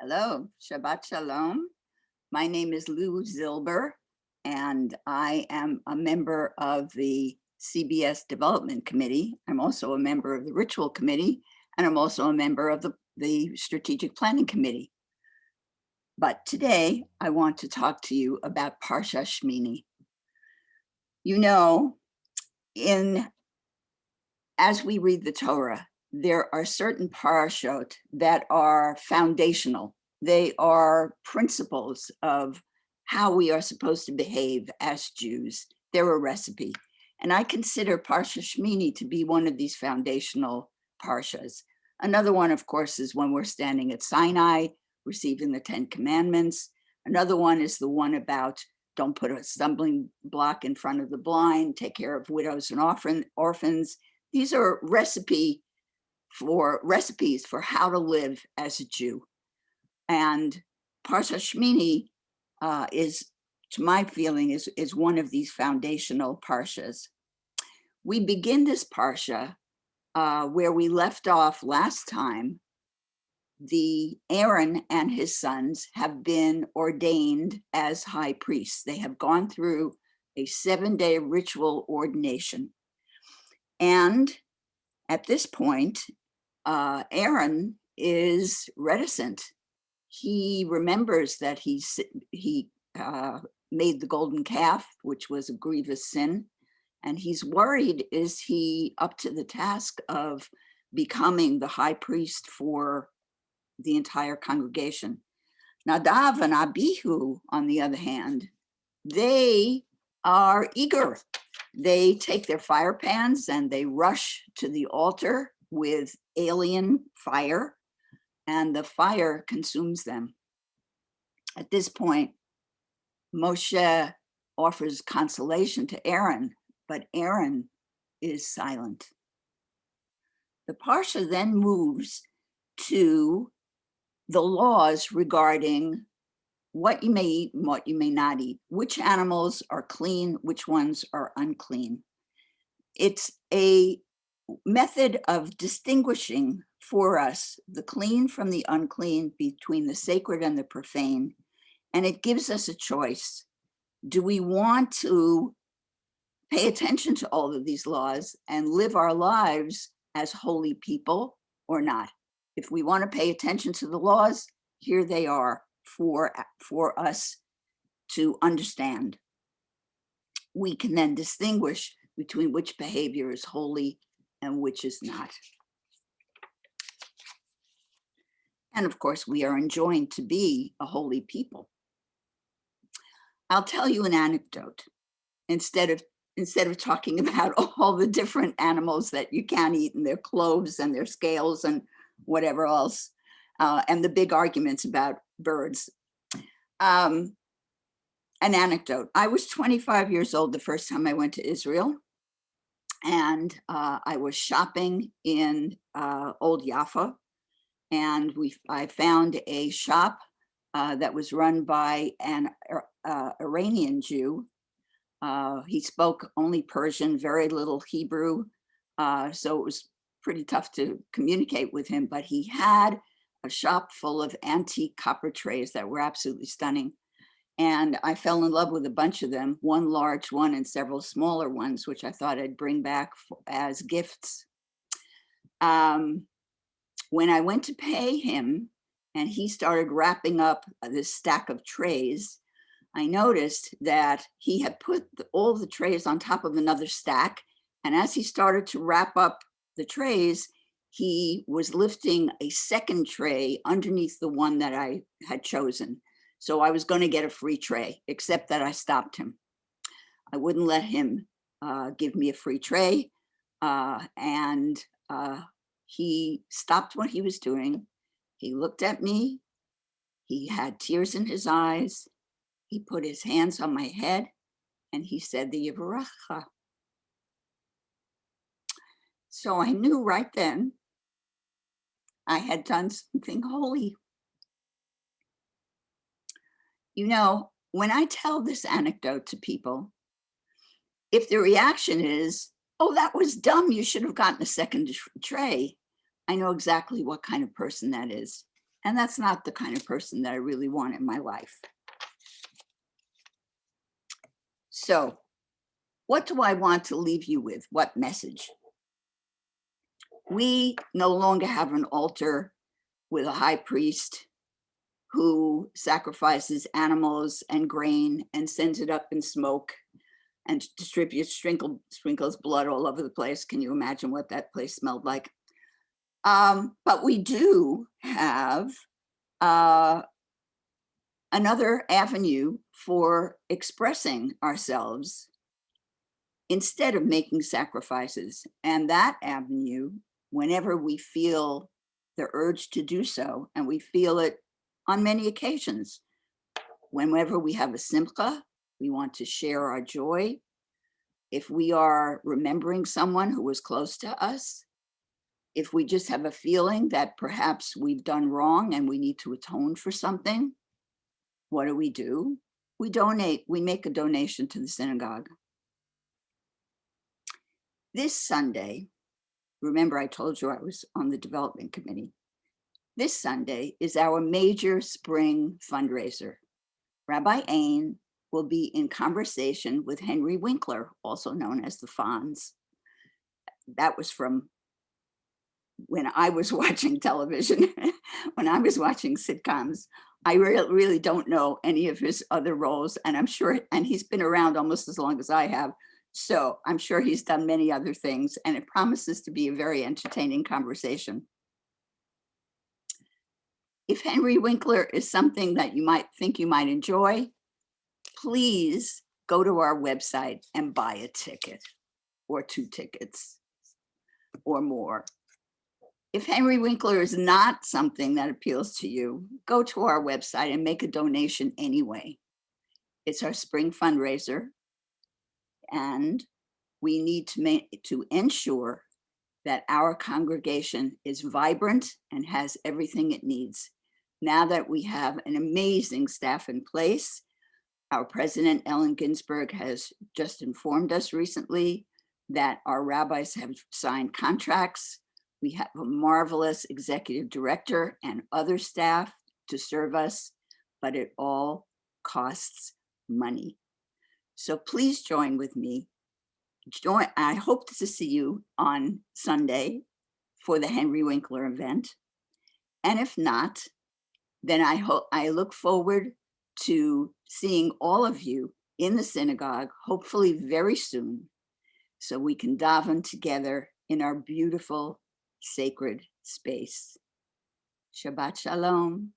Hello, Shabbat Shalom. My name is Lucille Zilber, and I am a member of the CBS Development Committee. I'm also a member of the Ritual Committee, and I'm also a member of the Strategic Planning Committee. But today, I want to talk to you about Parashat Shmini. You know, as we read the Torah, there are certain parashot that are foundational. They are principles of how we are supposed to behave as Jews. They're a recipe. And I consider Parashat Shmini to be one of these foundational parashas. Another one, of course, is when we're standing at Sinai, receiving the 10 Commandments. Another one is the one about don't put a stumbling block in front of the blind, take care of widows and orphans. These are recipes for how to live as a Jew. And Parashat Shmini is, to my feeling, is one of these foundational parshas. We begin this parsha where we left off last time. Aaron and his sons have been ordained as high priests. They have gone through a 7-day ritual ordination. And at this point, Aaron is reticent. He remembers that he made the golden calf, which was a grievous sin, and he's worried, is he up to the task of becoming the high priest for the entire congregation? Nadav and Abihu, on the other hand, they are eager. They take their fire pans and they rush to the altar with alien fire, and the fire consumes them. At this point, Moshe offers consolation to Aaron, but Aaron is silent. The parsha then moves to the laws regarding what you may eat and what you may not eat, which animals are clean, which ones are unclean. It's a method of distinguishing for us the clean from the unclean, between the sacred and the profane. And it gives us a choice. Do we want to pay attention to all of these laws and live our lives as holy people or not? If we want to pay attention to the laws, here they are for us to understand. We can then distinguish between which behavior is holy and which is not. And of course, we are enjoined to be a holy people. I'll tell you an anecdote instead of talking about all the different animals that you can eat and their cloves and their scales and whatever else, and the big arguments about birds. An anecdote. I was 25 years old the first time I went to Israel, and I was shopping in Old Jaffa, and I found a shop that was run by an Iranian Jew. He spoke only Persian, very little Hebrew, so it was pretty tough to communicate with him, but he had a shop full of antique copper trays that were absolutely stunning. And I fell in love with a bunch of them, one large one and several smaller ones, which I thought I'd bring back as gifts. When I went to pay him and he started wrapping up this stack of trays, I noticed that he had put all the trays on top of another stack. And as he started to wrap up the trays, he was lifting a second tray underneath the one that I had chosen. So I was going to get a free tray, except that I stopped him. I wouldn't let him give me a free tray. And he stopped what he was doing. He looked at me. He had tears in his eyes. He put his hands on my head and he said the Yivaracha. So I knew right then I had done something holy. You know, when I tell this anecdote to people, if the reaction is, oh, that was dumb, you should have gotten a second tray, I know exactly what kind of person that is. And that's not the kind of person that I really want in my life. So what do I want to leave you with? What message? We no longer have an altar with a high priest who sacrifices animals and grain and sends it up in smoke and sprinkles blood all over the place. Can you imagine what that place smelled like? But we do have another avenue for expressing ourselves instead of making sacrifices. And that avenue, whenever we feel the urge to do so, and we feel it on many occasions, whenever we have a simcha, we want to share our joy. If we are remembering someone who was close to us, if we just have a feeling that perhaps we've done wrong and we need to atone for something, what do? We donate, we make a donation to the synagogue. This Sunday, remember I told you I was on the development committee. This Sunday is our major spring fundraiser. Rabbi Ain will be in conversation with Henry Winkler, also known as the Fonz. That was from when I was watching television, when I was watching sitcoms. I really don't know any of his other roles, and I'm sure, and he's been around almost as long as I have, so I'm sure he's done many other things, and it promises to be a very entertaining conversation. If Henry Winkler is something that you might think you might enjoy, please go to our website and buy a ticket or 2 tickets or more. If Henry Winkler is not something that appeals to you, go to our website and make a donation anyway. It's our spring fundraiser, and we need to ensure that our congregation is vibrant and has everything it needs. Now that we have an amazing staff in place, our president, Ellen Ginsberg, has just informed us recently that our rabbis have signed contracts. We have a marvelous executive director and other staff to serve us, but it all costs money. So please join with me. I hope to see you on Sunday for the Henry Winkler event. And if not, then I look forward to seeing all of you in the synagogue, hopefully very soon, so we can daven together in our beautiful sacred space. Shabbat Shalom.